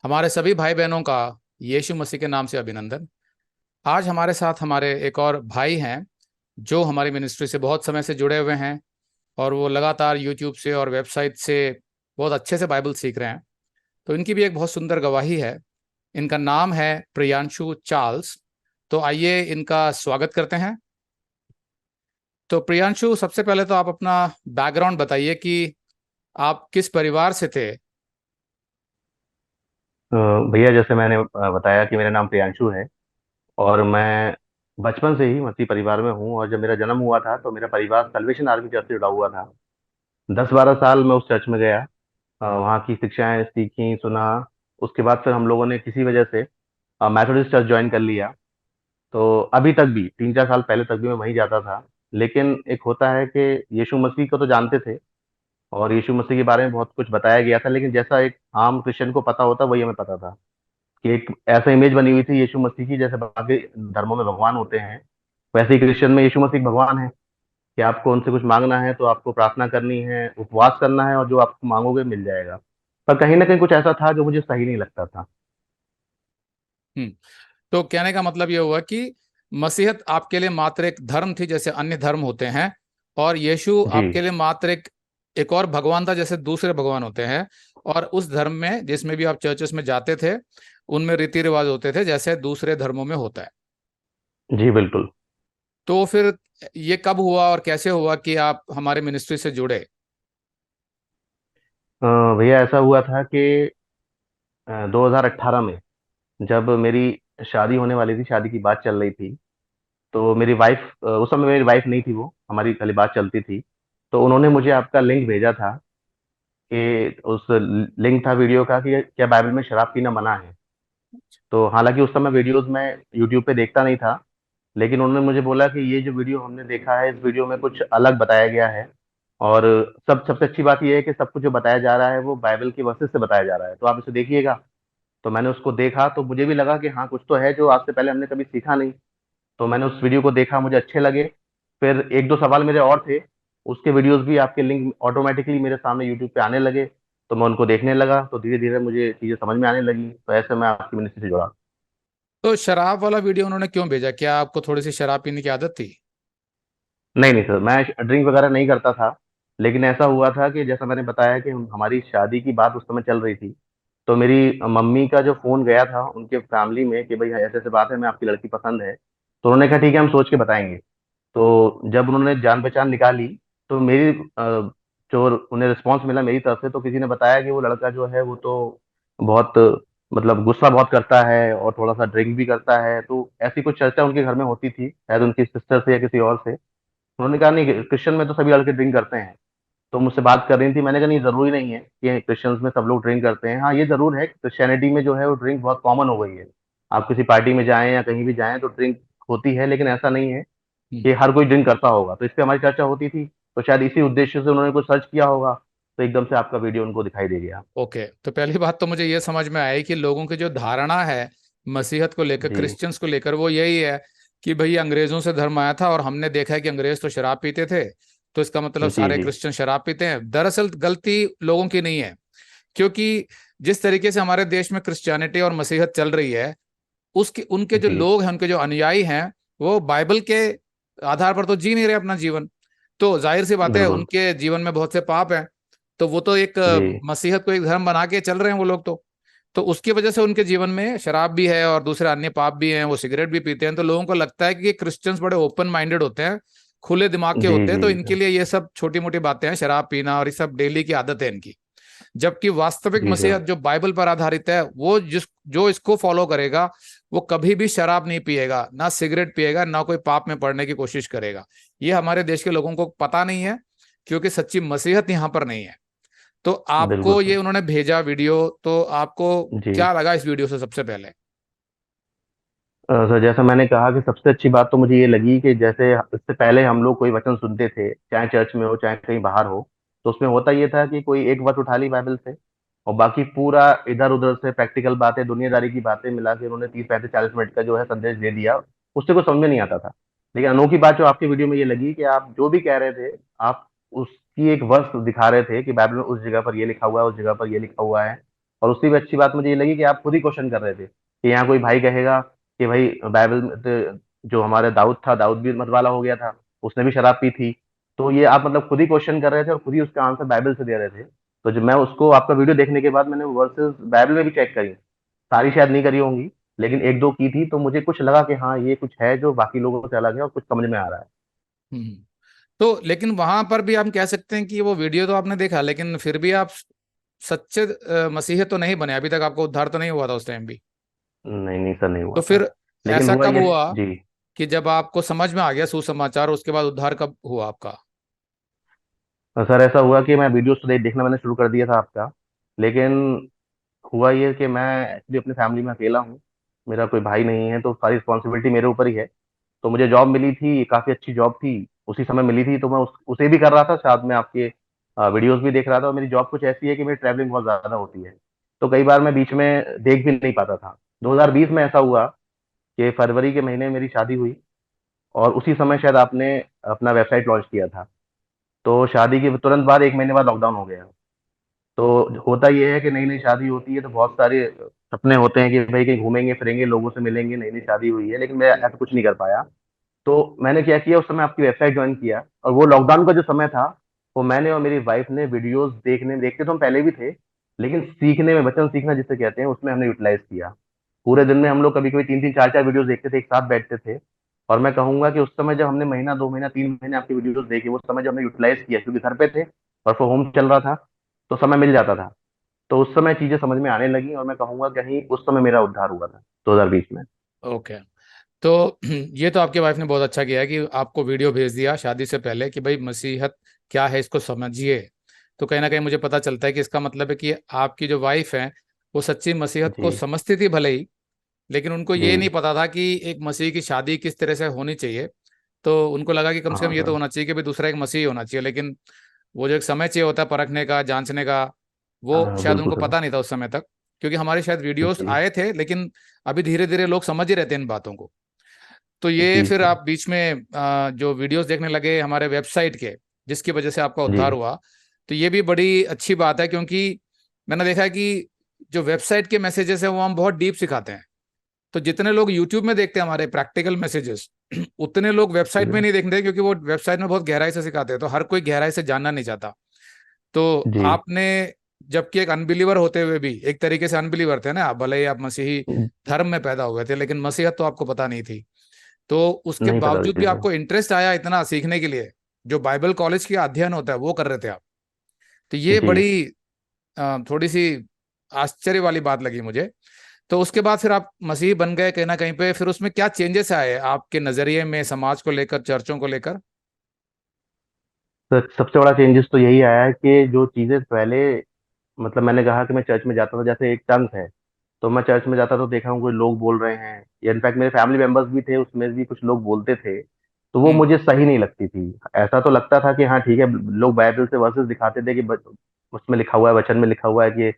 हमारे सभी भाई बहनों का यीशु मसीह के नाम से अभिनंदन। आज हमारे साथ हमारे एक और भाई हैं जो हमारी मिनिस्ट्री से बहुत समय से जुड़े हुए हैं और वो लगातार यूट्यूब से और वेबसाइट से बहुत अच्छे से बाइबल सीख रहे हैं। तो इनकी भी एक बहुत सुंदर गवाही है। इनका नाम है प्रियांशु चार्ल्स। तो आइए इनका स्वागत करते हैं। तो प्रियांशु, सबसे पहले तो आप अपना बैकग्राउंड बताइए कि आप किस परिवार से थे। अ, भैया, जैसे मैंने बताया कि मेरा नाम प्रियांशु है। और मैं बचपन से ही मसीह परिवार में हूँ। और जब मेरा जन्म हुआ था तो मेरा परिवार सल्वेशन आर्मी चर्च से जुड़ा हुआ था। 10-12 साल मैं उस चर्च में गया। वहाँ की शिक्षाएं सीखी, सुना। उसके बाद फिर हम लोगों ने किसी वजह से मैथोडिस्ट चर्च ज्वाइन कर लिया। तो अभी तक भी 3-4 साल पहले तक भी मैं वहीं जाता था। लेकिन एक होता है कि यीशु मसीह को तो जानते थे और यीशु मसीह के बारे में बहुत कुछ बताया गया था, लेकिन जैसा एक आम क्रिश्चियन को पता होता वही हमें पता था कि एक ऐसा इमेज बनी हुई थी यीशु मसीह की, जैसे बाकी धर्मों में भगवान होते हैं वैसे ही क्रिश्चियन में यीशु मसीह भगवान है। कि आपको उनसे कुछ मांगना है तो आपको प्रार्थना करनी है, उपवास करना है, और जो आप मांगोगे मिल जाएगा। पर कहीं ना कहीं कुछ ऐसा था जो मुझे सही नहीं लगता था। हम्म। तो कहने का मतलब ये हुआ कि मसीहत आपके लिए मात्र एक धर्म थी जैसे अन्य धर्म होते हैं, और यीशु जी। आपके लिए मात्र एक और भगवान था जैसे दूसरे भगवान होते हैं। और उस धर्म में जिसमें भी आप चर्चेस में जाते थे, उनमें रीति रिवाज होते थे जैसे दूसरे धर्मों में होता है। जी बिल्कुल। तो फिर ये कब हुआ और कैसे हुआ कि आप हमारे मिनिस्ट्री से जुड़े? अ, भैया, ऐसा हुआ था कि 2018 में जब मेरी शादी होने वाली थी, शादी की बात चल रही थी। तो मेरी वाइफ, उस समय मेरी वाइफ नहीं थी, वो हमारी खाली बात चलती थी। तो उन्होंने मुझे आपका लिंक भेजा था कि उस लिंक था वीडियो का कि क्या बाइबल में शराब पीना मना है। तो हालांकि उस समय वीडियोस मैं यूट्यूब पे देखता नहीं था, लेकिन उन्होंने मुझे बोला कि ये जो वीडियो हमने देखा है, इस वीडियो में कुछ अलग बताया गया है। और सबसे अच्छी बात यह है कि सब कुछ जो बताया जा रहा है वो बाइबल के वर्सेस से बताया जा रहा है, तो आप इसे देखिएगा। तो मैंने उसको देखा तो मुझे भी लगा कि हाँ, कुछ तो है जो आज से पहले हमने कभी सीखा नहीं। तो मैंने उस वीडियो को देखा, मुझे अच्छे लगे। फिर एक दो सवाल मेरे और थे, उसके वीडियोस भी आपके लिंक ऑटोमेटिकली मेरे सामने यूट्यूब पे आने लगे। तो मैं उनको देखने लगा, तो धीरे धीरे मुझे चीज़ें समझ में आने लगी, तो ऐसे मैं आपकी मिनिस्ट्री से जुड़ा। तो शराब वाला वीडियो उन्होंने क्यों भेजा? क्या आपको थोड़ी सी शराब पीने की आदत थी? नहीं नहीं सर, मैं ड्रिंक वगैरह नहीं करता था। लेकिन ऐसा हुआ था कि जैसा मैंने बताया कि हमारी शादी की बात उस समय चल रही थी। तो मेरी मम्मी का जो फोन गया था उनके फैमिली में कि भाई ऐसे ऐसे बात है, मैं आपकी लड़की पसंद है। तो उन्होंने कहा ठीक है, हम सोच के बताएंगे। तो जब उन्होंने जान पहचान निकाली, तो मेरी जो उन्हें रिस्पांस मिला मेरी तरफ से, तो किसी ने बताया कि वो लड़का जो है वो तो बहुत, मतलब गुस्सा बहुत करता है और थोड़ा सा ड्रिंक भी करता है। तो ऐसी कुछ चर्चा उनके घर में होती थी, शायद उनकी सिस्टर से या किसी और से। उन्होंने कहा नहीं, क्रिश्चियन में तो सभी लड़के ड्रिंक करते हैं। तो मुझसे बात कर रही थी, मैंने कहा नहीं, जरूरी नहीं है कि क्रिश्चियंस में सब लोग ड्रिंक करते हैं। हाँ, ये जरूर है, क्रिश्चियनिटी में जो है वो ड्रिंक बहुत कॉमन हो गई है। आप किसी पार्टी में जाएं या कहीं भी जाएं तो ड्रिंक होती है, लेकिन ऐसा नहीं है कि हर कोई ड्रिंक करता होगा। तो इस पे हमारी चर्चा होती थी, तो शायद इसी उद्देश्य से उन्होंने कुछ सर्च किया होगा, तो एकदम से आपका वीडियो उनको दिखाई दे गया। ओके, तो पहली बात तो मुझे ये समझ में आई कि लोगों की जो धारणा है मसीहत को लेकर, जी क्रिश्चियंस को लेकर, वो यही है कि भाई अंग्रेजों से धर्म आया था और हमने देखा है कि अंग्रेज तो शराब पीते थे, तो इसका मतलब जी सारे जी क्रिश्चियन शराब पीते हैं। दरअसल गलती लोगों की नहीं है, क्योंकि जिस तरीके से हमारे देश में क्रिश्चियनिटी और मसीहत चल रही है, उसके उनके जो जी लोग हैं, उनके जो अनुयायी हैं, वो बाइबल के आधार पर तो जी नहीं रहे अपना जीवन। तो जाहिर सी बात है बिल्कुल। उनके जीवन में बहुत से पाप हैं। तो वो तो एक जी मसीहत को एक धर्म बना के चल रहे हैं वो लोग। तो उसकी वजह से उनके जीवन में शराब भी है और दूसरे अन्य पाप भी हैं, वो सिगरेट भी पीते हैं। तो लोगों को लगता है कि क्रिश्चियंस बड़े ओपन माइंडेड होते हैं, खुले दिमाग के जी होते हैं, जी तो इनके लिए ये सब छोटी मोटी बातें हैं, शराब पीना और ये सब डेली की आदत है इनकी। जबकि वास्तविक जी सर। मसीहत जो बाइबल पर आधारित है, वो जिस जो इसको फॉलो करेगा, वो कभी भी शराब नहीं पिएगा, ना सिगरेट पिएगा, ना कोई पाप में पड़ने की कोशिश करेगा। ये हमारे देश के लोगों को पता नहीं है, क्योंकि सच्ची मसीहत यहाँ पर नहीं है। तो बिल्कुल आपको ये सर। उन्होंने भेजा वीडियो, तो आपको जी। क्या लगा इस वीडियो से सबसे पहले? सर, जैसा मैंने कहा कि सबसे अच्छी बात तो मुझे ये लगी कि जैसे इससे पहले हम लोग कोई वचन सुनते थे, चाहे चर्च में हो चाहे कहीं बाहर हो, तो उसमें होता ये था कि कोई एक वचन उठा ली बाइबल से और बाकी पूरा इधर उधर से प्रैक्टिकल बातें, दुनियादारी की बातें मिला के उन्होंने 30-35-40 मिनट का जो है संदेश दे दिया। उससे कुछ समझ में नहीं आता था। लेकिन अनोखी बात जो आपके वीडियो में ये लगी कि आप जो भी कह रहे थे, आप उसकी एक वर्ष दिखा रहे थे कि बाइबल में उस जगह पर ये लिखा हुआ है, उस जगह पर ये लिखा हुआ है। और उससे भी अच्छी बात मुझे ये लगी कि आप खुद ही क्वेश्चन कर रहे थे कि यहाँ कोई भाई कहेगा कि भाई बाइबल में जो हमारे दाऊद था, दाऊद भी मत वाला हो गया था, उसने भी शराब पी थी। तो ये आप मतलब खुद ही क्वेश्चन कर रहे थे और खुद ही उसका आंसर बाइबल से दे रहे थे। तो जब मैं उसको आपका वीडियो देखने के बाद मैंने वर्सेस बाइबल में भी चेक करी, सारी शायद नहीं करी होंगी, लेकिन एक दो की थी, तो मुझे कुछ लगा कि हाँ ये कुछ है जो बाकी लोगों से अलग है और कुछ समझ में आ रहा है। हम्म। तो लेकिन वहां पर भी हम कह सकते हैं कि वो वीडियो तो आपने देखा, लेकिन फिर भी आप सच्चे मसीही तो नहीं बने अभी तक, आपको उद्धार तो नहीं हुआ था उस टाइम भी। नहीं नहीं सर, नहीं तो हुआ था। फिर लेकिन ऐसा हुआ कब ये। हुआ जी। कि जब आपको समझ में आ गया सुसमाचार, उसके बाद उद्धार कब हुआ आपका? सर ऐसा हुआ कि मैं वीडियोस तो देखना मैंने शुरू कर दिया था आपका, लेकिन हुआ ये कि मैं एक्चुअली अपनी फैमिली में अकेला हूँ, मेरा कोई भाई नहीं है, तो सारी रिस्पॉन्सिबिलिटी मेरे ऊपर ही है। तो मुझे जॉब मिली थी, काफ़ी अच्छी जॉब थी, उसी समय मिली थी, तो मैं उसे भी कर रहा था, साथ में आपके वीडियोस भी देख रहा था। और मेरी जॉब कुछ ऐसी है कि मेरी ट्रैवलिंग बहुत ज़्यादा होती है, तो कई बार मैं बीच में देख भी नहीं पाता था। 2020 में ऐसा हुआ कि फरवरी के महीने मेरी शादी हुई, और उसी समय शायद आपने अपना वेबसाइट लॉन्च किया था। तो शादी के तुरंत बाद, एक महीने बाद लॉकडाउन हो गया। तो होता ये है कि नई नई शादी होती है तो बहुत सारे सपने होते हैं कि भाई कहीं घूमेंगे फिरेंगे, लोगों से मिलेंगे, नई नई शादी हुई है, लेकिन मैं ऐसा कुछ नहीं कर पाया। तो मैंने क्या किया, उस समय आपकी वेबसाइट ज्वाइन किया, और वो लॉकडाउन का जो समय था, वो मैंने और मेरी वाइफ ने वीडियोस देखते तो हम पहले भी थे, लेकिन सीखने में, वचन सीखना जिसे कहते हैं, उसमें हमने यूटिलाइज किया। पूरे दिन में हम लोग कभी कभी तीन तीन चार चार वीडियोस देखते थे, एक साथ बैठते थे। और मैं कहूंगा कि उस समय जब हमने महीना, 2 महीना, 3 महीने आपकी वीडियोस देखी, वो समय जब हमने यूटिलाइज किया, क्योंकि घर पे थे, वर्क फ्रॉम होम चल रहा था, तो समय मिल जाता था। तो उस समय चीजें समझ में आने लगी, और मैं कहूंगा कहीं उस समय मेरा उद्धार हुआ था 2020 में। ओके। तो ये तो आपके वाइफ ने बहुत अच्छा किया है कि आपको वीडियो भेज दिया शादी से पहले कि भाई मसीहत क्या है इसको समझिए। तो कहीं ना कहीं मुझे पता चलता है कि इसका मतलब है कि आपकी जो वाइफ है वो सच्ची मसीहत को जी समझती थी भले ही, लेकिन उनको जी। ये नहीं पता था कि एक मसीह की शादी किस तरह से होनी चाहिए। तो उनको लगा कि कम से कम हाँ ये तो सर। होना चाहिए कि भाई दूसरा एक मसीह होना चाहिए, लेकिन वो जो एक समय चाहिए होता है परखने का, जांचने का, वो हाँ शायद बिल्कुल उनको सर। पता नहीं था उस समय तक। क्योंकि हमारे शायद वीडियोस जी आए थे, लेकिन अभी धीरे धीरे लोग समझ ही रहते हैं इन बातों को। तो ये जी फिर सर। आप बीच में जो वीडियोस देखने लगे हमारे वेबसाइट के, जिसकी वजह से आपका जी उद्धार हुआ। तो ये भी बड़ी अच्छी बात है, क्योंकि मैंने देखा है कि जो वेबसाइट के मैसेजेस हैं वो हम बहुत डीप सिखाते हैं। तो जितने लोग यूट्यूब में देखते हैं हमारे प्रैक्टिकल मैसेजेस, उतने लोग वेबसाइट में नहीं देखते, क्योंकि वो वेबसाइट में बहुत गहराई से सिखाते हैं, तो हर कोई गहराई से जानना नहीं चाहता। तो जी आपने, जबकि एक अनबिलीवर होते हुए भी, एक तरीके से अनबिलीवर थे ना आप, भले ही आप मसीही धर्म में पैदा हुए थे, लेकिन मसीहत तो आपको पता नहीं थी। तो उसके नहीं पता बावजूद थी भी सर। आपको इंटरेस्ट आया इतना सीखने के लिए, जो बाइबल कॉलेज की अध्ययन होता है वो कर रहे थे आप। तो ये जी बड़ी थोड़ी सी आश्चर्य वाली बात लगी मुझे। तो उसके बाद फिर आप मसीही बन गए कहीं ना कहीं पे, फिर उसमें क्या चेंजेस आए आपके नजरिए में, समाज को लेकर, चर्चों को लेकर? सर सबसे बड़ा चेंजेस तो यही आया है कि जो चीजें पहले, मतलब मैंने कहा कि मैं चर्च में जाता था, जैसे एक टंग है, तो मैं चर्च में जाता तो देखा हूँ कोई लोग बोल रहे हैं, या इनफैक्ट मेरे फैमिली मेंबर्स भी थे, उसमें भी कुछ लोग बोलते थे, तो वो हम्म। मुझे सही नहीं लगती थी। ऐसा तो लगता था कि हाँ ठीक है, लोग बाइबल से वर्सेस दिखाते थे कि उसमें लिखा हुआ है, वचन में लिखा हुआ है कि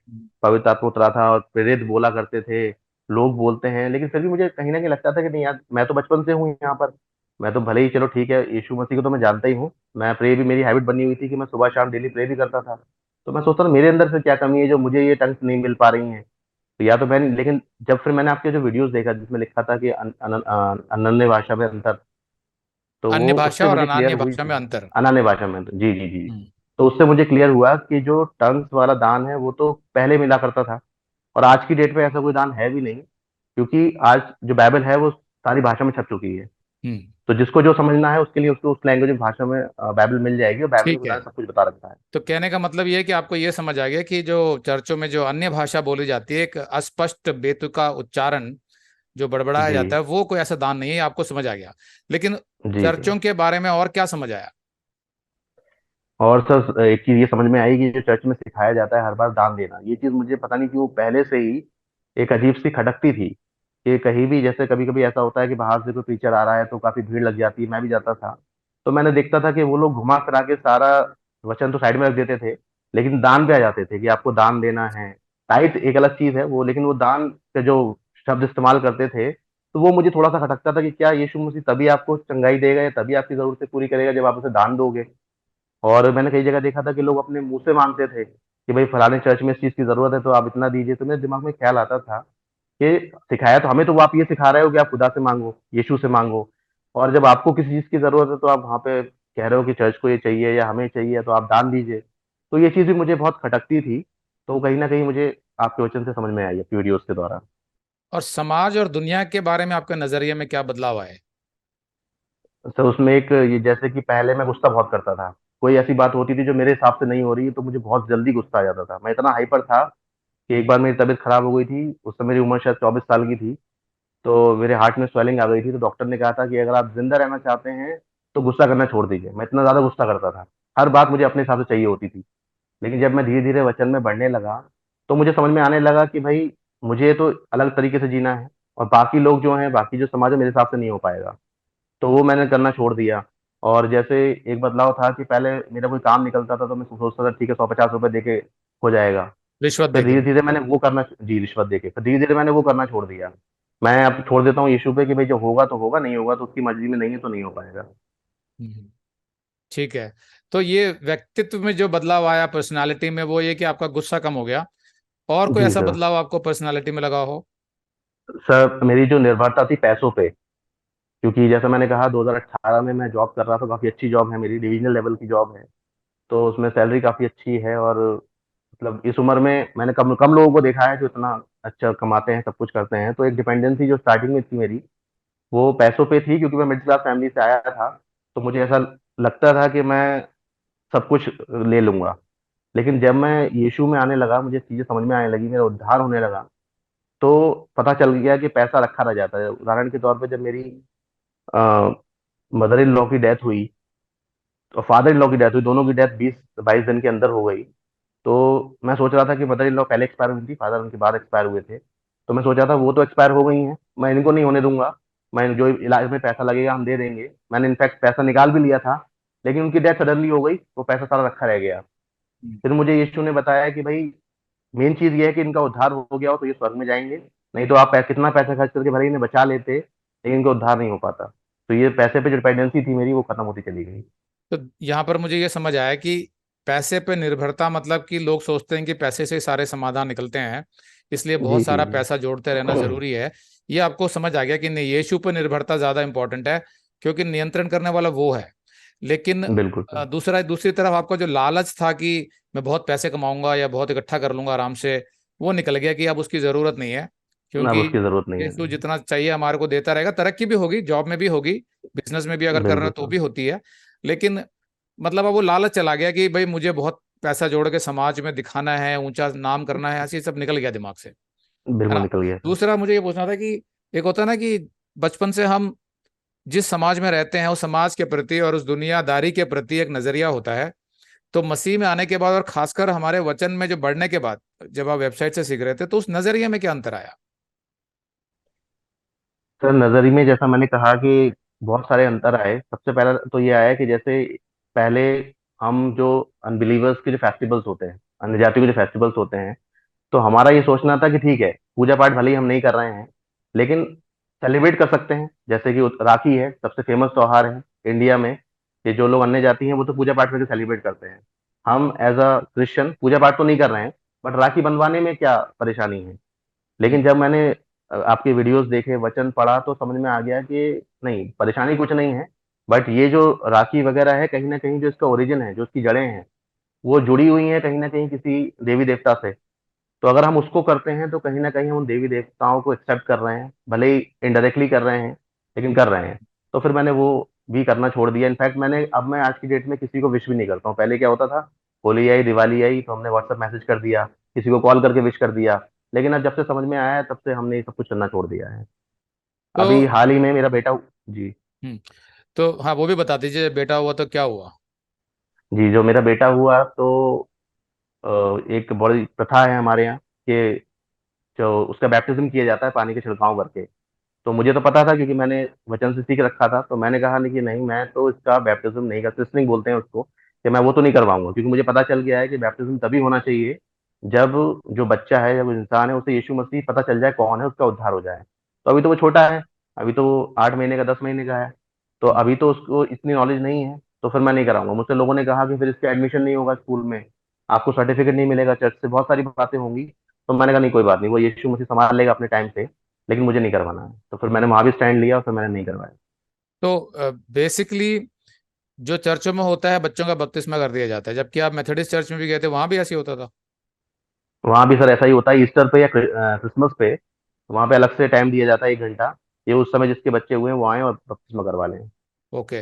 पवित्र आत्मा उतरा था और प्रेरित बोला करते थे, लोग बोलते हैं, लेकिन फिर भी मुझे कहीं ना कहीं लगता था कि नहीं यार, मैं तो बचपन से हूँ यहाँ पर, मैं तो भले ही, चलो ठीक है, यीशु मसीह को तो मैं जानता ही हूँ, मैं प्रे भी, मेरी हैबिट बनी हुई थी कि मैं सुबह शाम डेली प्रे भी करता था। तो मैं सोचता था मेरे अंदर से क्या कमी है जो मुझे ये टंग्स नहीं मिल पा रही हैं। तो या तो मैंने, लेकिन जब फिर मैंने आपके जो वीडियोस देखा जिसमें लिखा था कि अनन्य भाषा में अंतर, तो अन्य वो उससे भाषा और मुझे क्लियर अनान्य हुई भाषा में चीज। अंतर। अनन्य भाषा में अंतर, जी जी जी। हम्म। तो उससे मुझे क्लियर हुआ कि जो टंग्स वाला दान है वो तो पहले मिला करता था, और आज की डेट में ऐसा कोई दान है भी नहीं, क्योंकि आज जो बाइबल है वो सारी भाषा में छप चुकी है। हम्म। तो जिसको जो समझना है उसके लिए उसको उस लैंग्वेज में, भाषा में बाइबल मिल जाएगी, और बाइबल में ठीक खुदा है। ने सब कुछ बता रखा है। तो कहने का मतलब ये है कि आपको ये समझ आ गया कि जो चर्चों में जो अन्य भाषा बोली जाती है, एक अस्पष्ट बेतुका उच्चारण जो बड़बड़ाया जी जाता है, वो कोई ऐसा दान नहीं है, आपको समझ आ गया। लेकिन जी जी। चर्चों के बारे में और क्या समझ आया? और सर एक चीज ये समझ में आई कि जो चर्च में सिखाया जाता है हर बार दान देना, ये चीज मुझे पता नहीं क्यों पहले से ही एक अजीब सी खटकती थी। कि कहीं भी, जैसे कभी कभी ऐसा होता है कि बाहर से कोई टीचर आ रहा है तो काफी भीड़ लग जाती है, मैं भी जाता था, तो मैंने देखता था कि वो लोग घुमा फिरा के सारा वचन तो साइड में रख देते थे, लेकिन दान पे आ जाते थे कि आपको दान देना है। टाइट एक अलग चीज है वो, लेकिन वो दान के जो शब्द इस्तेमाल करते थे, तो वो मुझे थोड़ा सा खटकता था कि क्या यीशु मसीह तभी आपको चंगाई देगा या तभी आपकी जरूरतें पूरी करेगा जब आप उसे दान दोगे। और मैंने कई जगह देखा था कि लोग अपने मुंह से मांगते थे, कि भाई फलाने चर्च में इस चीज की जरूरत है तो आप इतना दीजिए, तो मेरे दिमाग में ख्याल आता था कि सिखाया तो हमें, तो वो आप ये सिखा रहे हो कि आप खुदा से मांगो, यीशु से मांगो, और जब आपको किसी चीज की जरूरत है तो आप वहां पे कह रहे हो कि चर्च को ये चाहिए या हमें चाहिए तो आप दान दीजिए। तो ये चीज भी मुझे बहुत खटकती थी। तो कहीं ना कहीं मुझे आपके वचन से समझ में आई है वीडियोस के द्वारा। और समाज और दुनिया के बारे में आपके नजरिए में क्या बदलाव आए? सर उसमें एक ये, जैसे कि पहले मैं गुस्सा बहुत करता था, कोई ऐसी बात होती थी जो मेरे हिसाब से नहीं हो रही तो मुझे बहुत जल्दी गुस्सा आ जाता था। मैं इतना हाइपर था कि एक बार मेरी तबीयत खराब हो गई थी, उस समय मेरी उम्र शायद 24 साल की थी। तो मेरे हार्ट में स्वेलिंग आ गई थी, तो डॉक्टर ने कहा था कि अगर आप जिंदा रहना चाहते हैं तो गुस्सा करना छोड़ दीजिए। मैं इतना ज्यादा गुस्सा करता था, हर बात मुझे अपने हिसाब से चाहिए होती थी। लेकिन जब मैं धीरे धीरे वचन में बढ़ने लगा तो मुझे समझ में आने लगा कि भाई मुझे तो अलग तरीके से जीना है, और बाकी लोग जो हैं, बाकी जो समाज है, मेरे हिसाब से नहीं हो पाएगा। तो वो मैंने करना छोड़ दिया। और जैसे एक बदलाव था कि पहले मेरा कोई काम निकलता था तो मैं सोचता था ठीक है 150 रुपये दे के हो जाएगा। रिश्वत फिर देके? धीरे धीरे मैंने वो करना, जी रिश्वत देके, फिर धीरे धीरे मैंने वो करना छोड़ दिया। मैं अब छोड़ देता हूँ यीशु पे कि भाई जो होगा तो होगा, नहीं होगा तो उसकी मर्जी में नहीं है तो नहीं हो पाएगा। हम्म, ठीक है। तो ये व्यक्तित्व में जो बदलाव आया, पर्सनालिटी में, वो ये कि आपका गुस्सा कम हो गया। और कोई जी ऐसा सर। बदलाव आपको पर्सनालिटी में लगा हो? सर मेरी जो निर्भरता थी पैसों पे, क्योंकि जैसा मैंने कहा 2018 में मैं जॉब कर रहा था, काफी अच्छी जॉब है मेरी, डिविजनल लेवल की जॉब है। तो उसमें सैलरी काफी अच्छी है, और मतलब इस उम्र में मैंने कम कम लोगों को देखा है जो इतना अच्छा कमाते हैं, सब कुछ करते हैं। तो एक डिपेंडेंसी जो स्टार्टिंग में थी मेरी, वो पैसों पे थी, क्योंकि मैं मिडिल क्लास फैमिली से आया था। तो मुझे ऐसा लगता था कि मैं सब कुछ ले लूंगा। लेकिन जब मैं यीशु में आने लगा, मुझे चीजें समझ में आने लगी, मेरा उद्धार होने लगा, तो पता चल गया कि पैसा रखा रह जाता है। उदाहरण के तौर पे जब मेरी मदर इन लॉ की डेथ हुई और फादर इन लॉ की डेथ हुई, दोनों की डेथ 20-22 दिन के अंदर हो गई। तो मैं सोच रहा था कि मदर इन लॉ पहले एक्सपायर हुई थी, फादर उनके बाद एक्सपायर हुए थे। तो मैं सोच रहा था वो तो एक्सपायर हो गई हैं, मैं इनको नहीं होने दूंगा, मैं जो इलाज में पैसा लगेगा हम दे देंगे। मैंने इनफैक्ट पैसा निकाल भी लिया था, लेकिन उनकी डेथ सडनली हो गई, वो पैसा सारा रखा रह गया। फिर मुझे यीशु ने बताया कि भाई मेन चीज ये है कि इनका उद्धार हो गया हो तो ये स्वर्ग में जाएंगे, नहीं तो आप कितना पैसा खर्च करके भले ही इन्हें बचा लेते लेकिन इनका उद्धार नहीं हो पाता। तो ये पैसे पे जो डिपेंडेंसी थी मेरी वो खत्म होती चली गई। तो यहाँ पर मुझे ये समझ आया कि पैसे पे निर्भरता, मतलब कि लोग सोचते हैं कि पैसे से ही सारे समाधान निकलते हैं, इसलिए जी बहुत जी सारा जी। पैसा जोड़ते रहना जरूरी है। ये आपको समझ आ गया कि नहीं, यीशु पर निर्भरता ज्यादा इंपॉर्टेंट है, क्योंकि नियंत्रण करने वाला वो है। लेकिन बिल्कुल सर। दूसरी तरफ आपका जो लालच था कि मैं बहुत पैसे कमाऊंगा या बहुत इकट्ठा कर लूंगा आराम से, वो निकल गया कि अब उसकी जरूरत नहीं है। अब क्योंकि उसकी जरूरत नहीं यीशु है। जितना चाहिए हमारे को देता रहेगा, तरक्की भी होगी, जॉब में भी होगी, बिजनेस में भी अगर कर रहे हो बिल्कुल तो सर। भी होती है। लेकिन मतलब अब वो लालच चला गया कि भाई मुझे बहुत पैसा जोड़ के समाज में दिखाना है, ऊंचा नाम करना है, ऐसे सब निकल गया दिमाग से, है बिल्कुल ना? निकल गया सर। दूसरा मुझे ये पूछना था कि एक होता है ना कि बचपन से हम जिस समाज में रहते हैं, उस समाज के प्रति और उस दुनियादारी के प्रति एक नजरिया होता है। तो मसीह में आने के बाद और खासकर हमारे वचन में जो बढ़ने के बाद, जब आप वेबसाइट से सीख रहे थे, तो उस नजरिए में क्या अंतर आया? सर नजरी में जैसा मैंने कहा कि बहुत सारे अंतर आए। सबसे पहला तो ये आया कि जैसे पहले हम जो अनबिलीवर्स के जो फेस्टिवल्स होते हैं, अन्य जातियों के जो फेस्टिवल्स होते हैं, तो हमारा ये सोचना था कि ठीक है पूजा पाठ भले ही हम नहीं कर रहे हैं लेकिन सेलिब्रेट कर सकते हैं। जैसे कि राखी है, सबसे फेमस त्योहार है इंडिया में, कि जो लोग अन्य जाति हैं वो तो पूजा पाठ करके सेलिब्रेट करते हैं। हम एज अ क्रिश्चियन पूजा पाठ तो नहीं कर रहे हैं, बट राखी बंधवाने में क्या परेशानी है। लेकिन जब मैंने आपके वीडियोस देखे, वचन पढ़ा, तो समझ में आ गया कि नहीं, परेशानी कुछ नहीं है। बट ये जो राखी वगैरह है, कहीं ना कहीं जो इसका ओरिजिन है, जो इसकी जड़ें हैं, वो जुड़ी हुई हैं कहीं ना कहीं किसी देवी देवता से। तो अगर हम उसको करते हैं तो कहीं ना कहीं हम उन देवी देवताओं को एक्सेप्ट कर रहे हैं, भले ही इनडायरेक्टली कर रहे हैं, लेकिन कर रहे हैं। तो फिर मैंने वो भी करना छोड़ दिया। इनफैक्ट मैं आज की डेट में किसी को विश भी नहीं करता हूँ। पहले क्या होता था, होली आई दिवाली आई तो हमने व्हाट्सएप मैसेज कर दिया, किसी को कॉल करके विश कर दिया। लेकिन अब जब से समझ में आया है तब से हमने ये सब कुछ करना छोड़ दिया है। तो अभी हाल ही में मेरा बेटा, जी हम्म तो हाँ, वो भी बता दीजिए, बेटा हुआ तो क्या हुआ? जी, जो मेरा बेटा हुआ तो एक बड़ी प्रथा है हमारे यहाँ कि जो उसका बैप्टिज्म किया जाता है पानी के छिड़काव करके। तो मुझे तो पता था क्योंकि मैंने वचन से सीख रखा था। तो मैंने कहा नहीं कि नहीं, मैं तो इसका बैप्टिज्म नहीं कर, क्रिस्टनिंग बोलते हैं उसको, कि मैं वो तो नहीं करवाऊंगा, क्योंकि मुझे पता चल गया है कि बैप्टिज्म तभी होना चाहिए जब जो बच्चा है, जब इंसान है, उसे यीशु मसीह पता चल जाए कौन है, उसका उद्धार हो जाए। तो अभी तो वो छोटा है, अभी तो वो 8 महीने का, 10 महीने का है। तो हम्म, अभी तो उसको इतनी नॉलेज नहीं है, तो फिर मैं नहीं कराऊंगा। मुझसे लोगों ने कहा कि फिर इसका एडमिशन नहीं होगा स्कूल में, आपको सर्टिफिकेट नहीं मिलेगा चर्च से, बहुत सारी बातें होंगी। तो मैंने कहा नहीं कोई बात नहीं, वो यीशु मसीह संभाल लेगा अपने टाइम से, लेकिन मुझे नहीं करवाना है। तो फिर मैंने वहां भी स्टैंड लिया और फिर मैंने नहीं करवाया। तो बेसिकली जो चर्चों में होता है बच्चों का बपतिस्मा कर दिया जाता है, जबकि आप मेथोडिस्ट चर्च में भी गए थे, वहां भी ऐसे ही होता था? वहां भी सर ऐसा ही होता है, ईस्टर पे या क्रिसमस पे, वहां पे अलग से टाइम दिया जाता है 1 घंटा। ये उस समय जिसके बच्चे हुए हैं वो आए और बपतिस्मा करवा लें। ओके।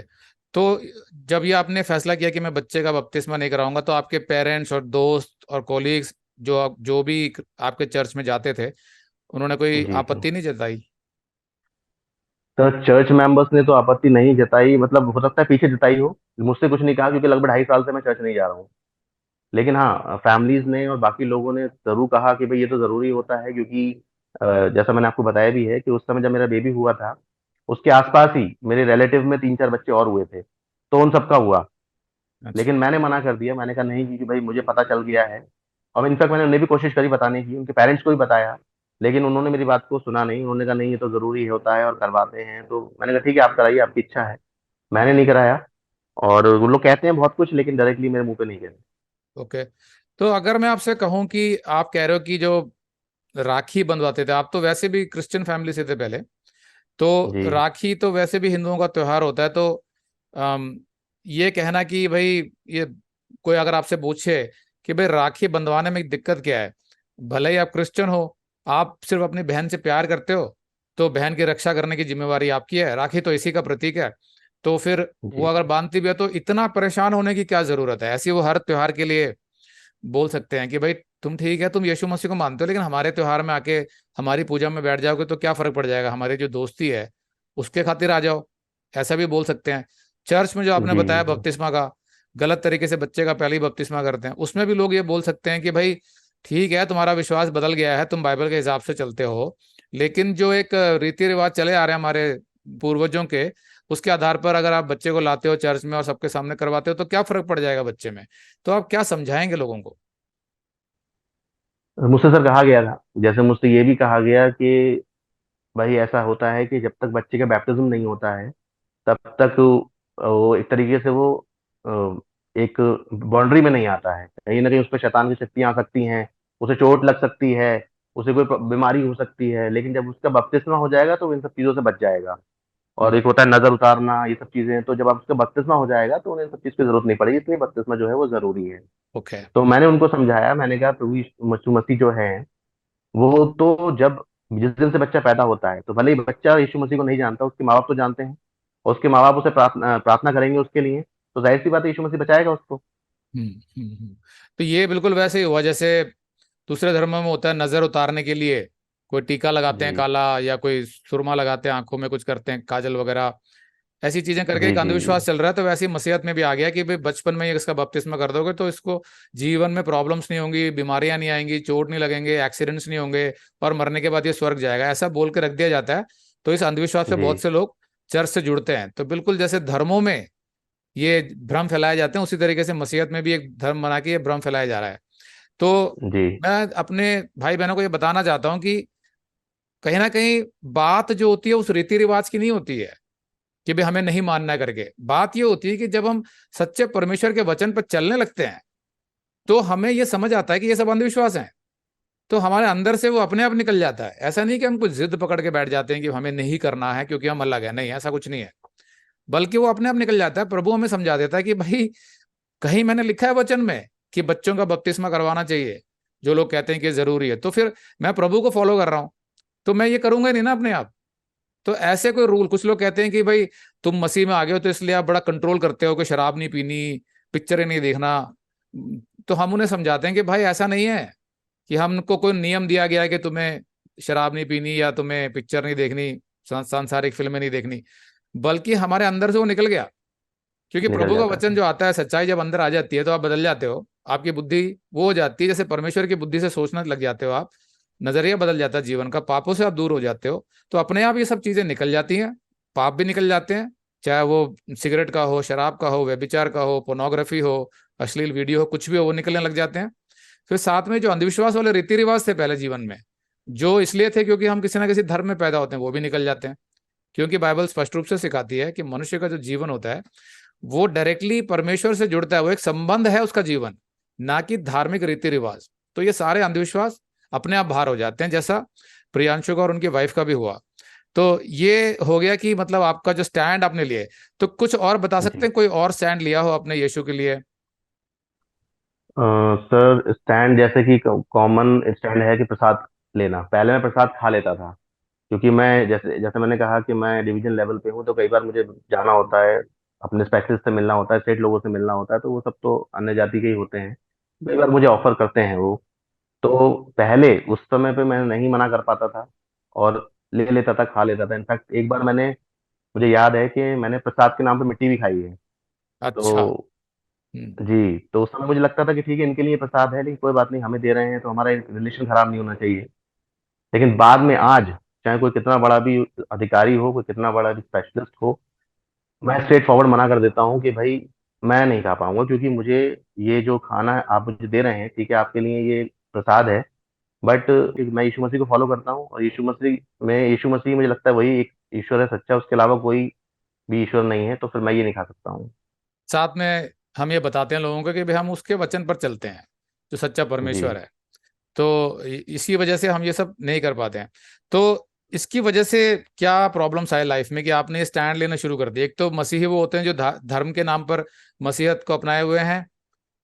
तो जब ये आपने फैसला किया कि मैं बच्चे का बपतिस्मा नहीं कराऊंगा, तो आपके पेरेंट्स और दोस्त और कोलीग्स जो भी आपके चर्च में जाते थे, उन्होंने कोई जी सर। आपत्ति नहीं जताई? तो चर्च मेंबर्स ने तो आपत्ति नहीं जताई, मतलब हो सकता है पीछे जताई हो, मुझसे कुछ नहीं कहा क्योंकि लगभग 2.5 साल से मैं चर्च नहीं जा रहा हूँ। लेकिन हाँ, फैमिलीज ने और बाकी लोगों ने जरूर कहा कि भाई ये तो जरूरी होता है, क्योंकि जैसा मैंने आपको बताया भी है कि उस समय जब मेरा बेबी हुआ था, उसके आसपास ही मेरे रिलेटिव में 3-4 बच्चे और हुए थे, तो उन सबका हुआ। अच्छा। लेकिन मैंने मना कर दिया, मैंने कहा नहीं जी, कि भाई मुझे पता चल गया है। और इनफैक्ट मैंने उन्हें भी कोशिश करी बताने की, उनके पेरेंट्स को भी बताया, लेकिन उन्होंने मेरी बात को सुना नहीं। उन्होंने कहा नहीं ये तो जरूरी होता है और करवाते हैं। तो मैंने कहा ठीक है, आप कराइए, आपकी इच्छा है। मैंने नहीं कराया। और वो लोग कहते हैं बहुत कुछ, लेकिन डायरेक्टली मेरे मुंह पे नहीं कहते। ओके। तो अगर मैं आपसे कहूं कि आप कह रहे हो कि जो राखी बंधवाते थे, आप तो वैसे भी क्रिश्चियन फैमिली से थे पहले, तो जी राखी तो वैसे भी हिंदुओं का त्योहार होता है, तो अम, ये कहना कि भाई ये कोई अगर आपसे पूछे कि भाई राखी बंधवाने में दिक्कत क्या है, भले ही आप क्रिश्चियन हो, आप सिर्फ अपनी बहन से प्यार करते हो, तो बहन की रक्षा करने की जिम्मेवारी आपकी है, राखी तो इसी का प्रतीक है, तो फिर वो जी अगर बांधती भी है तो इतना परेशान होने की क्या जरूरत है? ऐसी वो हर त्योहार के लिए बोल सकते हैं कि भाई तुम ठीक है, तुम यीशु मसीह को मानते हो, लेकिन हमारे त्योहार में आके हमारी पूजा में बैठ जाओगे तो क्या फर्क पड़ जाएगा, हमारी जो दोस्ती है उसके खातिर आ जाओ। ऐसा भी बोल सकते हैं। चर्च में जो आपने जी बताया जी बपतिस्मा का, गलत तरीके से बच्चे का पहले ही बपतिस्मा करते हैं, उसमें भी लोग ये बोल सकते हैं कि भाई ठीक है, तुम्हारा विश्वास बदल गया है, तुम बाइबल के हिसाब से चलते हो, लेकिन जो एक रीति रिवाज चले आ रहे हैं हमारे पूर्वजों के, उसके आधार पर अगर आप बच्चे को लाते हो चर्च में और सबके सामने करवाते हो तो क्या फर्क पड़ जाएगा बच्चे में? तो आप क्या समझाएंगे लोगों को? मुझसे सर कहा गया था, जैसे मुझसे ये भी कहा गया कि भाई ऐसा होता है कि जब तक बच्चे का बैप्टिज्म नहीं होता है, तब तक वो एक तरीके से वो एक बाउंड्री में नहीं आता है। कहीं ना कहीं उस पर शैतान की शक्तियां आ सकती हैं, उसे चोट लग सकती है, उसे कोई बीमारी हो सकती है। लेकिन जब उसका बपतिस्मा हो जाएगा तो वो इन सब चीजों से बच जाएगा। और हम्म। एक होता है नजर उतारना, ये सब चीजें, तो जब आप उसका बपतिस्मा हो जाएगा तो उन्हें इन सब चीज की जरूरत नहीं पड़ेगी, इसलिए बपतिस्मा जो है वो जरूरी है। ओके। तो मैंने उनको समझाया, मैंने कहा प्रभु यीशु मसीह जो है वो तो जब जिस दिन से बच्चा पैदा होता है, तो भले ही बच्चा यीशु मसीह को नहीं जानता, उसके माँ बाप तो जानते हैं, और उसके माँ बाप उसे प्रार्थना प्रार्थना करेंगे उसके लिए, तो जाहिर सी बात है यीशु मसीह बचाएगा उसको। हम्म। तो ये बिल्कुल वैसे ही हुआ जैसे दूसरे धर्मों में होता है, नजर उतारने के लिए कोई टीका लगाते हैं जी काला, या कोई सुरमा लगाते हैं आंखों में, कुछ करते हैं काजल वगैरह, ऐसी चीजें करके जी एक जी जी अंधविश्वास चल रहा है। तो वैसे ही मसीहत में भी आ गया कि भाई बचपन में ही इसका बपतिस्मा कर दोगे तो इसको जीवन में प्रॉब्लम्स नहीं होंगी, बीमारियां नहीं आएंगी, चोट नहीं लगेंगे, एक्सीडेंट्स नहीं होंगे, और मरने के बाद ये स्वर्ग जाएगा, ऐसा बोल के रख दिया जाता है। तो इस अंधविश्वास पे जी बहुत से लोग चर्च से जुड़ते हैं। तो बिल्कुल जैसे धर्मों में ये भ्रम फैलाए जाते हैं, उसी तरीके से मसीहत में भी एक धर्म बना के ये भ्रम फैलाया जा रहा है। तो जी मैं अपने भाई बहनों को ये बताना चाहता हूँ कि कहीं ना कहीं बात जो होती है उस रीति रिवाज की नहीं होती है कि भाई हमें नहीं मानना है करके। बात ये होती है कि जब हम सच्चे परमेश्वर के वचन पर चलने लगते हैं तो हमें ये समझ आता है कि ये सब अंधविश्वास है, तो हमारे अंदर से वो अपने आप निकल जाता है। ऐसा नहीं कि हम कुछ जिद पकड़ के बैठ जाते हैं कि हमें नहीं करना है क्योंकि हम अलग है, नहीं, ऐसा कुछ नहीं है, बल्कि वो अपने आप निकल जाता है। प्रभु हमें समझा देता है कि भाई कहीं मैंने लिखा है वचन में कि बच्चों का बपतिस्मा करवाना चाहिए, जो लोग कहते हैं कि जरूरी है, तो फिर मैं प्रभु को फॉलो कर रहा हूं, तो मैं ये करूंगा नहीं ना अपने आप। तो ऐसे कोई रूल, कुछ लोग कहते हैं कि भाई तुम मसीह में आ गए हो तो इसलिए आप बड़ा कंट्रोल करते हो कि शराब नहीं पीनी, पिक्चरें नहीं देखना। तो हम उन्हें समझाते हैं कि भाई ऐसा नहीं है कि हमको कोई नियम दिया गया है कि तुम्हें शराब नहीं पीनी या तुम्हें पिक्चर नहीं देखनी, सांसारिक फिल्में नहीं देखनी, बल्कि हमारे अंदर से वो निकल गया। क्योंकि निकल प्रभु का जाता वचन है। जो आता है, सच्चाई जब अंदर आ जाती है तो आप बदल जाते हो, आपकी बुद्धि वो हो जाती है जैसे परमेश्वर की बुद्धि से सोचने लग जाते हो आप, नजरिया बदल जाता है जीवन का, पापों से आप दूर हो जाते हो, तो अपने आप ये सब चीजें निकल जाती हैं, पाप भी निकल जाते हैं, चाहे वो सिगरेट का हो, शराब का हो, व्यभिचार का हो, पोर्नोग्राफी हो, अश्लील वीडियो हो, कुछ भी हो, वो निकलने लग जाते हैं। फिर साथ में जो अंधविश्वास वाले रीति रिवाज थे पहले जीवन में, जो इसलिए थे क्योंकि हम किसी ना किसी धर्म में पैदा होते हैं, वो भी निकल जाते हैं। क्योंकि बाइबल स्पष्ट रूप से सिखाती है कि मनुष्य का जो जीवन होता है वो डायरेक्टली परमेश्वर से जुड़ता है, वो एक संबंध है उसका जीवन। ना कि धार्मिक रीति रिवाज। तो ये सारे अंधविश्वास अपने आप बाहर हो जाते हैं, जैसा प्रियांशु का और उनकी वाइफ का भी हुआ। तो ये हो गया कि मतलब आपका जो स्टैंड आपने लिए। तो कुछ और बता सकते जी। हैं, कोई और स्टैंड लिया हो आपने यीशु के लिए? सर स्टैंड जैसे कि कॉमन स्टैंड है कि प्रसाद लेना। पहले मैं प्रसाद खा लेता था, क्योंकि मैं जैसे जैसे मैंने कहा कि मैं डिवीजन लेवल पे हूँ, तो कई बार मुझे जाना होता है, अपने स्पेशलिस्ट से मिलना होता है, स्टेट लोगों से मिलना होता है, तो वो सब तो अन्य जाति के ही होते हैं। कई बार मुझे ऑफर करते हैं वो। तो पहले उस समय पे मैं नहीं मना कर पाता था और ले लेता था, खा लेता था। इनफैक्ट एक बार मुझे याद है कि मैंने प्रसाद के नाम पे मिट्टी भी खाई है। अच्छा। तो जी, तो उस समय मुझे लगता था कि ठीक है, इनके लिए प्रसाद है, लेकिन कोई बात नहीं, हमें दे रहे हैं तो हमारा रिलेशन खराब नहीं होना चाहिए। लेकिन बाद में आज, चाहे कोई कितना बड़ा भी अधिकारी हो, कोई कितना बड़ा भी स्पेशलिस्ट हो, मैं स्ट्रेट फॉरवर्ड मना कर देता हूँ कि भाई मैं नहीं खा पाऊंगा, क्योंकि मुझे ये जो खाना है आप मुझे दे रहे हैं, ठीक है, आपके लिए ये प्रसाद है, बट मैं यीशु मसीह को फॉलो करता हूँ, और यीशु मसीह मुझे लगता है वही एक ईश्वर है सच्चा, उसके अलावा कोई भी ईश्वर नहीं है, तो फिर मैं ये नहीं खा सकता हूँ। साथ में हम ये बताते हैं लोगों को कि भाई हम उसके वचन पर चलते हैं, जो सच्चा जी। परमेश्वर है। तो इसी वजह से हम ये सब नहीं कर पाते हैं। तो इसकी वजह से क्या प्रॉब्लम्स आए लाइफ में कि आपने स्टैंड लेना शुरू कर दिया? एक तो मसीही वो होते हैं जो धर्म के नाम पर मसीहत को अपनाए हुए हैं,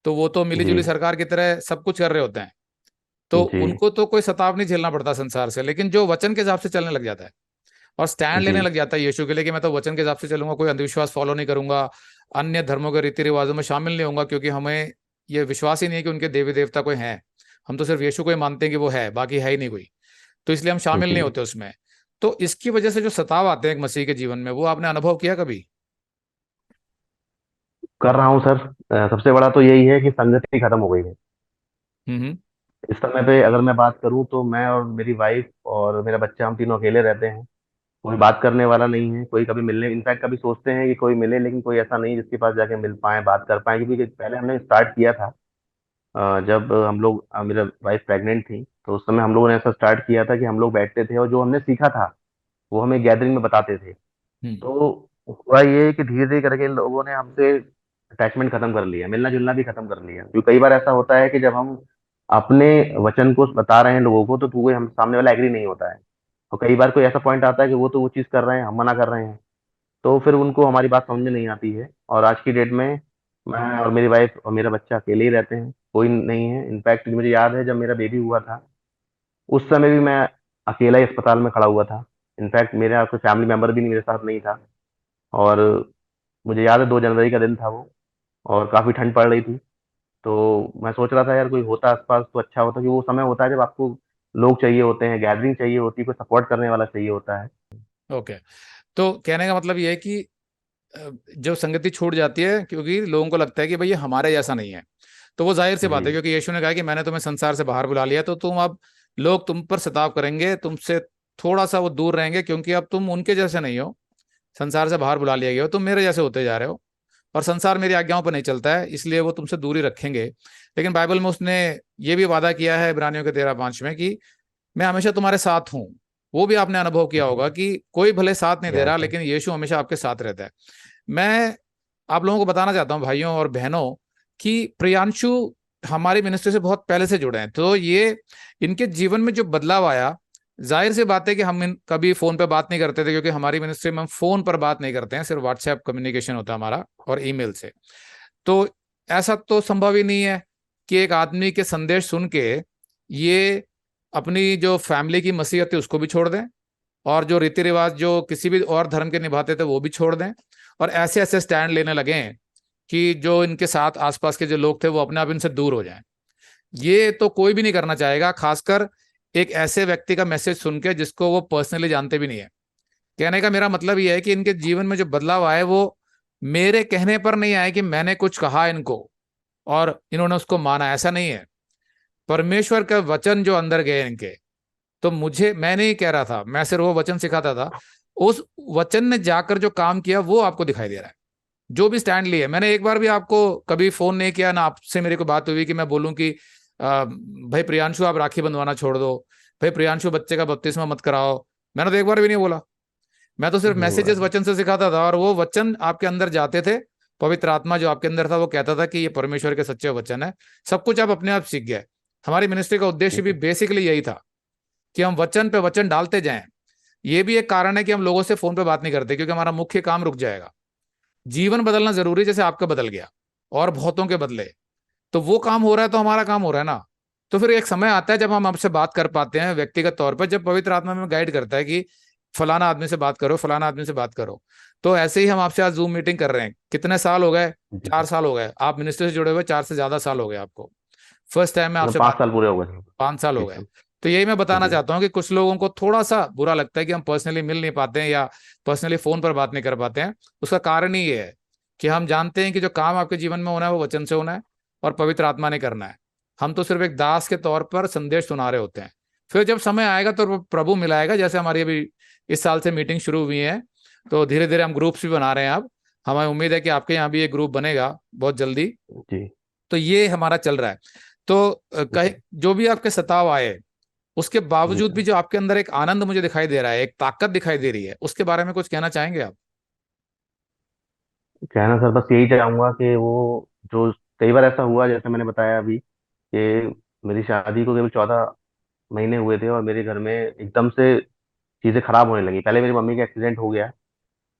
तो वो तो जी। मिलीजुली सरकार की तरह सब कुछ कर रहे होते हैं, तो जी। उनको तो कोई सताव नहीं झेलना पड़ता संसार से। लेकिन जो वचन के हिसाब से चलने लग जाता है और स्टैंड जी। लेने लग जाता है यीशु के लिए कि मैं तो वचन के हिसाब से चलूंगा, कोई अंधविश्वास फॉलो नहीं करूंगा, अन्य धर्मों के रीति रिवाजों में शामिल नहीं होऊंगा, क्योंकि हमें ये विश्वास ही नहीं है कि उनके देवी देवता कोई है। हम तो सिर्फ यीशु को ही मानते हैं कि वो है, बाकी है ही नहीं कोई। तो इसलिए हम शामिल जी। नहीं होते उसमें। तो इसकी वजह से जो सताव आते हैं एक मसीह के जीवन में, वो आपने अनुभव किया कभी? कर रहा हूँ सर। सबसे बड़ा तो यही है कि संगति खत्म हो गई है। हम्म। इस समय पे अगर मैं बात करूँ तो मैं और मेरी वाइफ और मेरा बच्चा, हम तीनों अकेले रहते हैं। कोई बात करने वाला नहीं है, कोई कभी मिलने, इनफैक्ट कभी सोचते हैं कि कोई मिले, लेकिन कोई ऐसा नहीं जिसके पास जाके मिल पाए, बात कर पाए। क्योंकि पहले हमने स्टार्ट किया था, जब हम लोग मेरा वाइफ प्रेग्नेंट थी, तो उस समय हम लोगों ने ऐसा स्टार्ट किया था कि हम लोग बैठते थे और जो हमने सीखा था वो हमें गैदरिंग में बताते थे। हम्म। तो हुआ ये कि धीरे धीरे करके लोगों ने हमसे अटैचमेंट खत्म कर लिया, मिलना जुलना भी खत्म कर लिया। क्योंकि कई बार ऐसा होता है कि जब हम अपने वचन को बता रहे हैं लोगों को, तो कोई हम सामने वाला एग्री नहीं होता है। तो कई बार कोई ऐसा पॉइंट आता है कि वो तो वो चीज़ कर रहे हैं, हम मना कर रहे हैं, तो फिर उनको हमारी बात समझ में नहीं आती है। और आज की डेट में मैं और मेरी वाइफ और मेरा बच्चा अकेले ही रहते हैं, कोई नहीं है। इनफैक्ट मुझे याद है जब मेरा बेबी हुआ था, उस समय भी मैं अकेला ही अस्पताल में खड़ा हुआ था। इनफैक्ट मेरा कोई फैमिली मेंबर भी नहीं, मेरे साथ नहीं था। और मुझे याद है 2 जनवरी का दिन था वो, और काफ़ी ठंड पड़ रही थी। तो मैं सोच रहा था यार कोई होता आसपास तो अच्छा होता, कि वो समय होता है जब आपको लोग चाहिए होते हैं, गैदरिंग चाहिए होती है, कोई सपोर्ट करने वाला चाहिए होता है। ओके। तो कहने का मतलब ये है कि जो संगति छूट जाती है क्योंकि लोगों को लगता है कि भाई ये हमारे जैसा नहीं है। तो वो जाहिर सी बात जी। है, क्योंकि यीशु ने कहा कि मैंने तुम्हें संसार से बाहर बुला लिया, तो तुम अब लोग तुम पर सताव करेंगे, तुमसे थोड़ा सा वो दूर रहेंगे, क्योंकि अब तुम उनके जैसे नहीं हो। संसार से बाहर बुला लिया गया हो, तुम मेरे जैसे होते जा रहे हो, और संसार मेरी आज्ञाओं पर नहीं चलता है, इसलिए वो तुमसे दूरी रखेंगे। लेकिन बाइबल में उसने ये भी वादा किया है इब्रानियों के 13:5 में कि मैं हमेशा तुम्हारे साथ हूँ। वो भी आपने अनुभव किया जी। होगा कि कोई भले साथ नहीं दे रहा, यस सर। लेकिन यीशु हमेशा आपके साथ रहता है। मैं आप लोगों को बताना चाहता हूँ भाइयों और बहनों कि प्रियांशु हमारी मिनिस्ट्री से बहुत पहले से जुड़े हैं, तो ये इनके जीवन में जो बदलाव आया, जाहिर सी बात है कि हम कभी फोन पे बात नहीं करते थे, क्योंकि हमारी मिनिस्ट्री में हम फोन पर बात नहीं करते हैं, सिर्फ व्हाट्सएप कम्युनिकेशन होता है हमारा और ईमेल से। तो ऐसा तो संभव ही नहीं है कि एक आदमी के संदेश सुन के ये अपनी जो फैमिली की मसीहत है उसको भी छोड़ दें, और जो रीति रिवाज जो किसी भी और धर्म के निभाते थे वो भी छोड़ दें, और ऐसे ऐसे स्टैंड लेने लगे कि जो इनके साथ आसपास के जो लोग थे वो अपने आप इनसे दूर हो जाएं। ये तो कोई भी नहीं करना चाहेगा, खासकर एक ऐसे व्यक्ति का मैसेज सुन के जिसको वो पर्सनली जानते भी नहीं है। कहने का मेरा मतलब ये है कि इनके जीवन में जो बदलाव आए वो मेरे कहने पर नहीं आए कि मैंने कुछ कहा इनको और इन्होंने उसको माना, ऐसा नहीं है। परमेश्वर का वचन जो अंदर गए इनके, तो मुझे, मैं नहीं कह रहा था, मैं सिर्फ वो वचन सिखाता था, उस वचन ने जाकर जो काम किया वो आपको दिखाई दे रहा है। जो भी स्टैंड लिए, मैंने एक बार भी आपको कभी फोन नहीं किया ना आपसे मेरे को बात हुई कि मैं बोलूं कि भाई प्रियांशु आप राखी बंधवाना छोड़ दो, भाई प्रियांशु बच्चे का बपतिस्मा मत कराओ। मैंने तो एक बार भी नहीं बोला। मैं तो सिर्फ मैसेजेस हम्म। वचन से सिखाता था, और वो वचन आपके अंदर जाते थे पवित्र आत्मा जो आपके अंदर था वो कहता था कि ये परमेश्वर के सच्चे वचन है, सब कुछ आप अपने आप सीख गए। हमारी मिनिस्ट्री का उद्देश्य भी बेसिकली यही था कि हम वचन पे वचन डालते जाएं। ये भी एक कारण है कि हम लोगों से फोन पे बात नहीं करते, क्योंकि हमारा मुख्य काम रुक जाएगा। जीवन बदलना जरूरी है, जैसे आपका बदल गया और बहुतों के बदले, तो वो काम हो रहा है तो हमारा काम हो रहा है ना। तो फिर एक समय आता है जब हम आपसे बात कर पाते हैं व्यक्तिगत तौर पर, जब पवित्र आत्मा में गाइड करता है कि फलाना आदमी से बात करो, फलाना आदमी से बात करो। तो ऐसे ही हम आपसे आज जूम मीटिंग कर रहे हैं। कितने साल हो गए? जी सर। 4 साल हो गए आप मिनिस्ट्री से जुड़े हुए, 4 से ज्यादा साल हो गए आपको। फर्स्ट टाइम मैं मतलब आपसे पाँच बात, साल पूरे हो गए सर। 5 साल हो जी गए। सर। तो यही मैं बताना जी चाहता हूँ कि कुछ लोगों को थोड़ा सा बुरा लगता है कि हम पर्सनली मिल नहीं पाते हैं या पर्सनली फोन पर बात नहीं कर पाते हैं। उसका कारण ही ये है कि हम जानते हैं कि जो काम आपके जीवन में होना है वो वचन से होना है और पवित्र आत्मा ने करना है। हम तो सिर्फ एक दास के तौर पर संदेश सुना रहे होते हैं। फिर जब समय आएगा तो वो प्रभु मिलाएगा। जैसे हमारी अभी इस साल से मीटिंग शुरू हुई है, तो धीरे धीरे हम ग्रुप्स भी बना रहे हैं अब। हमें उम्मीद है कि आपके यहाँ भी एक ग्रुप बनेगा बहुत जल्दी। जी। तो ये हमारा चल रहा है। तो जी कहे सर। जो भी आपके सताव आए, उसके जी बावजूद भी सर। जो आपके अंदर एक आनंद मुझे दिखाई दे रहा है, एक ताकत दिखाई दे रही है, उसके बारे में कुछ कहना चाहेंगे आप? कहना सर बस यही चाहूंगा कि वो जो कई बार ऐसा हुआ जैसे मैंने बताया अभी कि मेरी शादी को केवल 14 महीने हुए थे और मेरे घर में एकदम से चीजें खराब होने लगी। पहले मेरी मम्मी का एक्सीडेंट हो गया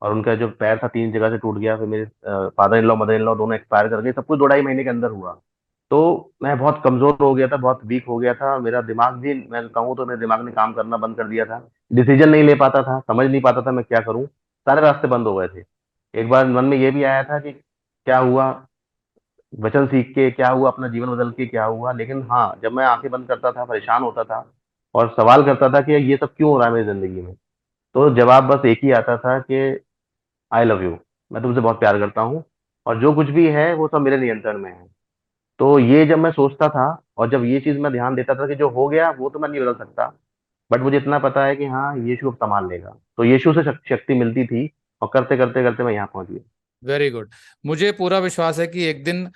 और उनका जो पैर था 3 जगह से टूट गया। फिर मेरे father in law mother in law दोनों एक्सपायर कर गए। सब कुछ 2 ढाई महीने के अंदर हुआ। तो मैं बहुत कमजोर हो गया था, बहुत वीक हो गया था। मेरा दिमाग भी, मैं कहूँ तो मेरे दिमाग ने काम करना बंद कर दिया था। डिसीजन नहीं ले पाता था, समझ नहीं पाता था मैं क्या करूँ। सारे रास्ते बंद हो गए थे। एक बार मन में ये भी आया था कि क्या हुआ, वचन सीख के क्या हुआ, अपना जीवन बदल के क्या हुआ। लेकिन हाँ, जब मैं आंखें बंद करता था, परेशान होता था और सवाल करता था कि ये सब क्यों हो रहा है मेरी जिंदगी में, तो जवाब बस एक ही आता था कि आई लव यू, मैं तुमसे बहुत प्यार करता हूँ और जो कुछ भी है वो सब मेरे नियंत्रण में है। तो ये जब मैं सोचता था और जब ये चीज मैं ध्यान देता था कि जो हो गया वो तो मैं नहीं बदल सकता, बट मुझे इतना पता है कि हाँ यीशु अब संभाल लेगा, तो यीशु से शक्ति मिलती थी। और करते करते करते मैं यहाँ पहुंच गया। Very good. मुझे पूरा विश्वास है कि एक दिन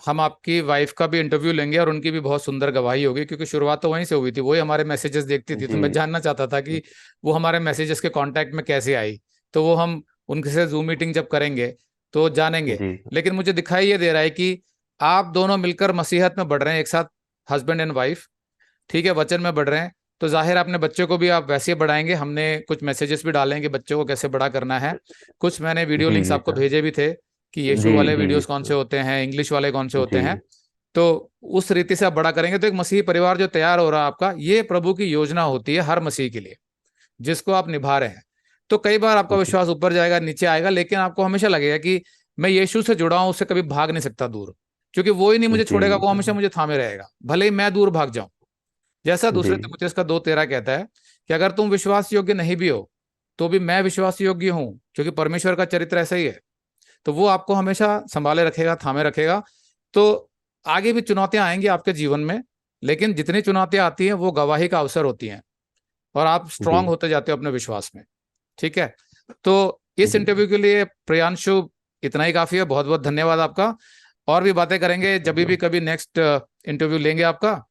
हम आपकी वाइफ का भी इंटरव्यू लेंगे और उनकी भी बहुत सुंदर गवाही होगी, क्योंकि शुरुआत तो वहीं से हुई थी। वही हमारे मैसेजेस देखती थी, तो मैं जी। जानना चाहता था कि वो हमारे मैसेजेस के कांटेक्ट में कैसे आई। तो वो हम उनसे जूम मीटिंग जब करेंगे तो जानेंगे। जी। लेकिन मुझे दिखाई ये दे रहा है कि आप दोनों मिलकर मसीहत में बढ़ रहे हैं एक साथ, हस्बैंड एंड वाइफ, ठीक है, वचन में बढ़ रहे हैं। तो जाहिर है अपने बच्चों को भी आप वैसे ही बढ़ाएंगे। हमने कुछ मैसेजेस भी डाले हैं कि बच्चों को कैसे बड़ा करना है। कुछ मैंने वीडियो जी। लिंक्स जी आपको सर। भेजे भी थे कि यीशु जी। वाले जी। जी वीडियोस कौन से सर। होते हैं, इंग्लिश वाले कौन से होते हैं। जी। तो उस रीति से आप बड़ा करेंगे तो एक मसीही परिवार जो तैयार हो रहा है आपका, ये प्रभु की योजना होती है हर मसीह के लिए, जिसको आप निभा रहे हैं। तो कई बार आपका जी। विश्वास ऊपर जाएगा, नीचे आएगा, लेकिन आपको हमेशा लगेगा कि मैं यीशु से जुड़ा हूं, उससे कभी भाग नहीं सकता दूर, क्योंकि वो ही नहीं मुझे जी। छोड़ेगा, जी वो सर। हमेशा मुझे थामे रहेगा भले ही मैं दूर भाग जाऊं। जैसा जी। दूसरे तिमुथियुस का 2:13 कहता है कि अगर तुम विश्वास योग्य नहीं भी हो तो भी मैं विश्वास योग्य हूं, क्योंकि परमेश्वर का चरित्र ऐसा ही है। तो वो आपको हमेशा संभाले रखेगा, थामे रखेगा। तो आगे भी चुनौतियां आएंगी आपके जीवन में, लेकिन जितनी चुनौतियां आती हैं वो गवाही का अवसर होती हैं और आप जी। स्ट्रांग होते जाते हो अपने विश्वास में। ठीक है। तो इस जी। इंटरव्यू के लिए प्रियांशु इतना ही काफी है। बहुत बहुत धन्यवाद आपका। और भी बातें करेंगे जब थैंक यू। भी कभी नेक्स्ट इंटरव्यू लेंगे आपका,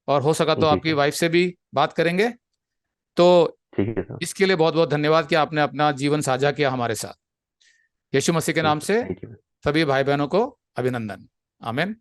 और हो सका तो जी आपकी सर। वाइफ से भी बात करेंगे। तो ठीक है सर। इसके लिए बहुत बहुत धन्यवाद कि आपने अपना जीवन साझा किया हमारे साथ। यीशु मसीह के जी नाम सर। से थैंक यू। सभी भाई बहनों को अभिनंदन। आमीन।